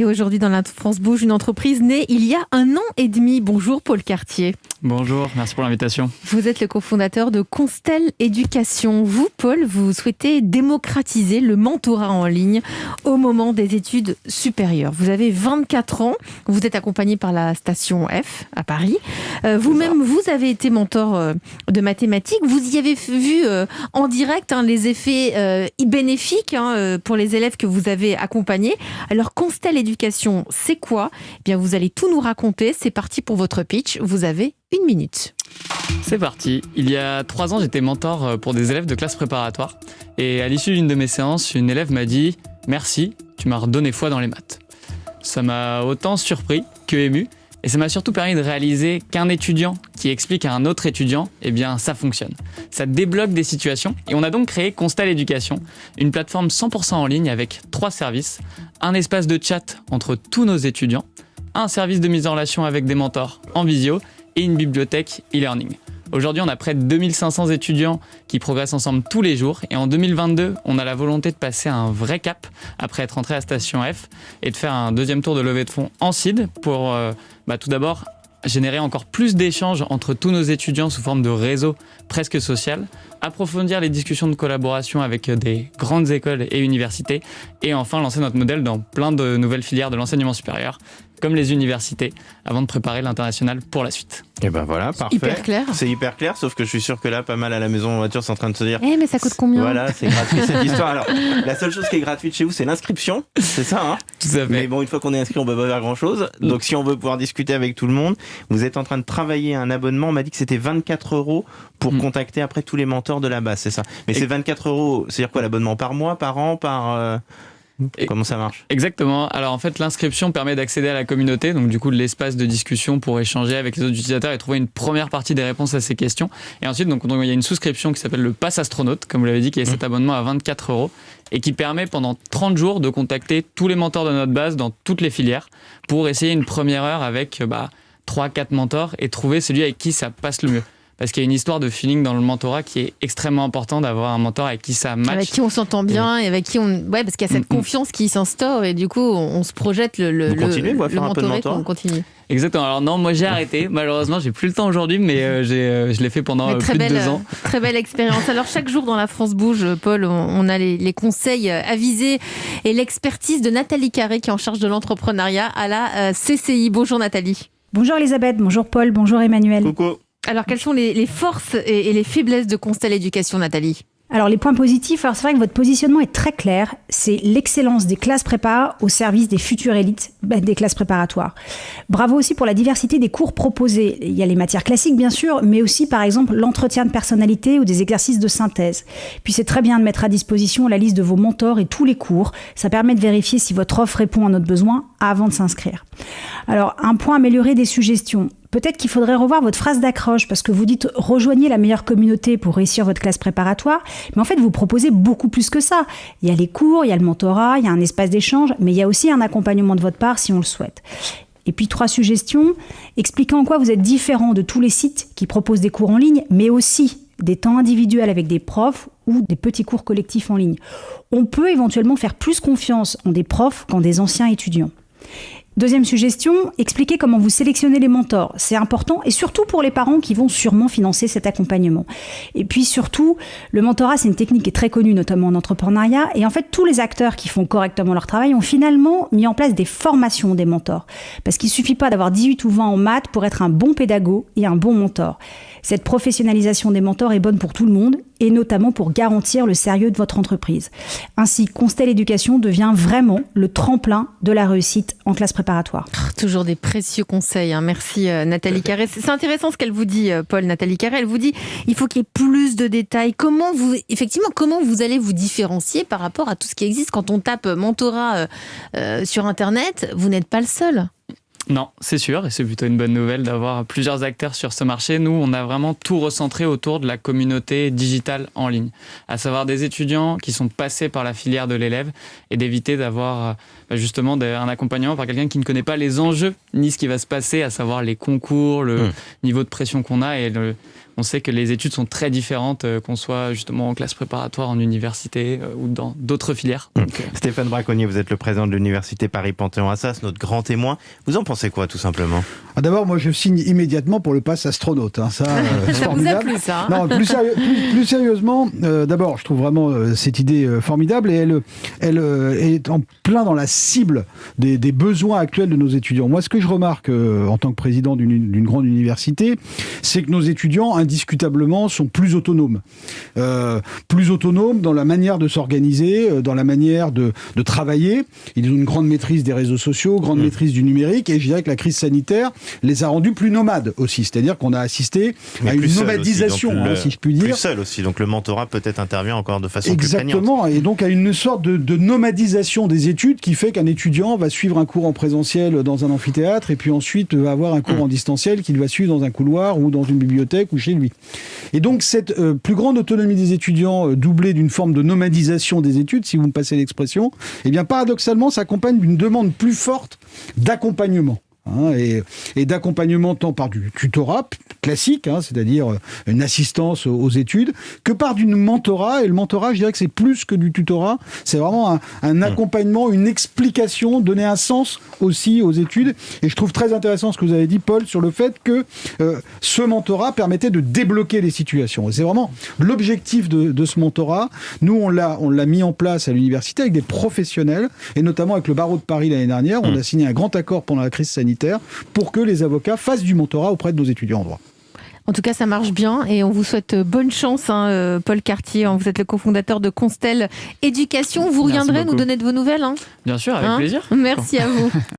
Et aujourd'hui, dans la France Bouge, une entreprise née il y a 1 an et demi. Bonjour Paul Cartier. Bonjour, merci pour l'invitation. Vous êtes le cofondateur de Constel Éducation. Vous, Paul, vous souhaitez démocratiser le mentorat en ligne au moment des études supérieures. Vous avez 24 ans, vous êtes accompagné par la station F à Paris. Vous-même, vous avez été mentor de mathématiques. Vous y avez vu en direct les effets bénéfiques pour les élèves que vous avez accompagnés. Alors, Constel Éducation, c'est quoi ? Eh bien, vous allez tout nous raconter. C'est parti pour votre pitch. Vous avez 1 minute. C'est parti. Il y a 3 ans, j'étais mentor pour des élèves de classe préparatoire. Et à l'issue d'une de mes séances, une élève m'a dit « Merci, tu m'as redonné foi dans les maths ». Ça m'a autant surpris que ému. Et ça m'a surtout permis de réaliser qu'un étudiant qui explique à un autre étudiant, eh bien, ça fonctionne. Ça débloque des situations. Et on a donc créé Constel Éducation, une plateforme 100% en ligne avec 3 services. Un espace de chat entre tous nos étudiants, un service de mise en relation avec des mentors en visio et une bibliothèque e-learning. Aujourd'hui, on a près de 2500 étudiants qui progressent ensemble tous les jours. Et en 2022, on a la volonté de passer à un vrai cap après être entré à Station F et de faire un deuxième tour de levée de fonds en seed pour tout d'abord générer encore plus d'échanges entre tous nos étudiants sous forme de réseau presque social, approfondir les discussions de collaboration avec des grandes écoles et universités et enfin lancer notre modèle dans plein de nouvelles filières de l'enseignement supérieur comme les universités, avant de préparer l'international pour la suite. Et ben voilà, parfait. Hyper clair. C'est hyper clair, sauf que je suis sûr que là, pas mal à la maison en voiture sont en train de se dire... mais ça coûte combien ? Voilà, c'est gratuit cette histoire. Alors, la seule chose qui est gratuite chez vous, c'est l'inscription, c'est ça, hein ? Tout à fait. Mais bon, une fois qu'on est inscrit, on peut pas faire grand-chose. Donc, si on veut pouvoir discuter avec tout le monde, vous êtes en train de travailler un abonnement. On m'a dit que c'était 24 € pour contacter après tous les mentors de la base, c'est ça ? Mais c'est 24 €, c'est-à-dire quoi, l'abonnement par mois, par an, par... Comment ça marche ? Exactement. Alors en fait, l'inscription permet d'accéder à la communauté, donc du coup de l'espace de discussion pour échanger avec les autres utilisateurs et trouver une première partie des réponses à ces questions. Et ensuite, donc il y a une souscription qui s'appelle le Pass Astronaute, comme vous l'avez dit, qui est cet abonnement à 24 € et qui permet pendant 30 jours de contacter tous les mentors de notre base dans toutes les filières pour essayer une première heure avec 3-4 mentors et trouver celui avec qui ça passe le mieux. Parce qu'il y a une histoire de feeling dans le mentorat qui est extrêmement important d'avoir un mentor avec qui ça match. Avec qui on s'entend bien et avec qui on... Ouais, parce qu'il y a cette confiance qui s'instaure et du coup, on se projette Vous continuez, vous, à faire un peu de mentorat ? On continue. Exactement. Alors non, moi j'ai arrêté. Malheureusement, j'ai plus le temps aujourd'hui, mais je l'ai fait pendant plus de 2 ans. Très belle expérience. Alors chaque jour dans la France Bouge, Paul, on a les conseils avisés et l'expertise de Nathalie Carré qui est en charge de l'entrepreneuriat à la CCI. Bonjour Nathalie. Bonjour Elisabeth, bonjour Paul, bonjour Emmanuel. Coucou. Alors, quelles sont les forces et les faiblesses de Constel Éducation, Nathalie ? Alors les points positifs, c'est vrai que votre positionnement est très clair, c'est l'excellence des classes prépa au service des futures élites des classes préparatoires. Bravo aussi pour la diversité des cours proposés. Il y a les matières classiques bien sûr, mais aussi par exemple l'entretien de personnalité ou des exercices de synthèse. Puis c'est très bien de mettre à disposition la liste de vos mentors et tous les cours. Ça permet de vérifier si votre offre répond à notre besoin avant de s'inscrire. Alors un point amélioré des suggestions. Peut-être qu'il faudrait revoir votre phrase d'accroche parce que vous dites « rejoignez la meilleure communauté pour réussir votre classe préparatoire ». Mais en fait, vous proposez beaucoup plus que ça. Il y a les cours, il y a le mentorat, il y a un espace d'échange, mais il y a aussi un accompagnement de votre part si on le souhaite. Et puis 3 suggestions, expliquant en quoi vous êtes différent de tous les sites qui proposent des cours en ligne, mais aussi des temps individuels avec des profs ou des petits cours collectifs en ligne. On peut éventuellement faire plus confiance en des profs qu'en des anciens étudiants. Deuxième suggestion, expliquez comment vous sélectionnez les mentors. C'est important et surtout pour les parents qui vont sûrement financer cet accompagnement. Et puis surtout, le mentorat, c'est une technique qui est très connue, notamment en entrepreneuriat. Et en fait, tous les acteurs qui font correctement leur travail ont finalement mis en place des formations des mentors. Parce qu'il ne suffit pas d'avoir 18 ou 20 en maths pour être un bon pédago et un bon mentor. Cette professionnalisation des mentors est bonne pour tout le monde et notamment pour garantir le sérieux de votre entreprise. Ainsi, Constel Éducation devient vraiment le tremplin de la réussite en classe préparatoire. Toujours des précieux conseils. Merci Nathalie Carré. C'est intéressant ce qu'elle vous dit, Paul. Nathalie Carré, elle vous dit il faut qu'il y ait plus de détails. Comment vous allez vous différencier par rapport à tout ce qui existe quand on tape mentorat sur Internet, vous n'êtes pas le seul. Non, c'est sûr, et c'est plutôt une bonne nouvelle d'avoir plusieurs acteurs sur ce marché. Nous, on a vraiment tout recentré autour de la communauté digitale en ligne, à savoir des étudiants qui sont passés par la filière de l'élève et d'éviter d'avoir justement un accompagnement par quelqu'un qui ne connaît pas les enjeux ni ce qui va se passer, à savoir les concours, le niveau de pression qu'on a et On sait que les études sont très différentes, qu'on soit justement en classe préparatoire, en université ou dans d'autres filières. Donc, Stéphane Braconnier, vous êtes le président de l'université Paris-Panthéon-Assas, notre grand témoin. Vous en pensez quoi, tout simplement? D'abord, moi, je signe immédiatement pour le pass astronaute. Ça, Ça vous a formidable. plu, ça, hein? Non, plus sérieusement, d'abord, je trouve vraiment cette idée formidable, et elle est en plein dans la cible des besoins actuels de nos étudiants. Moi, ce que je remarque en tant que président d'une grande université, c'est que nos étudiants, indiscutablement, sont plus autonomes. Plus autonomes dans la manière de s'organiser, dans la manière de travailler. Ils ont une grande maîtrise des réseaux sociaux, grande maîtrise du numérique, et je dirais que la crise sanitaire les a rendus plus nomades aussi. C'est-à-dire qu'on a assisté à une nomadisation, aussi, si je puis dire. Plus seul aussi, donc le mentorat peut-être intervient encore de façon plus prégnante. Exactement, et donc à une sorte de nomadisation des études qui fait qu'un étudiant va suivre un cours en présentiel dans un amphithéâtre et puis ensuite va avoir un cours en distanciel qu'il va suivre dans un couloir ou dans une bibliothèque ou chez lui. Et donc cette plus grande autonomie des étudiants doublée d'une forme de nomadisation des études, si vous me passez l'expression, eh bien paradoxalement s'accompagne d'une demande plus forte d'accompagnement. Et d'accompagnement tant par du tutorat classique, c'est-à-dire une assistance aux études, que par du mentorat. Et le mentorat, je dirais que c'est plus que du tutorat, c'est vraiment un accompagnement, une explication, donner un sens aussi aux études. Et je trouve très intéressant ce que vous avez dit, Paul, sur le fait que ce mentorat permettait de débloquer les situations. Et c'est vraiment l'objectif de ce mentorat. Nous, on l'a mis en place à l'université avec des professionnels, et notamment avec le barreau de Paris l'année dernière. On a signé un grand accord pendant la crise sanitaire pour que les avocats fassent du mentorat auprès de nos étudiants en droit. En tout cas, ça marche bien et on vous souhaite bonne chance, Paul Cartier. Vous êtes le cofondateur de Constel Éducation. Vous reviendrez nous donner de vos nouvelles. Bien sûr, avec plaisir. Merci à vous.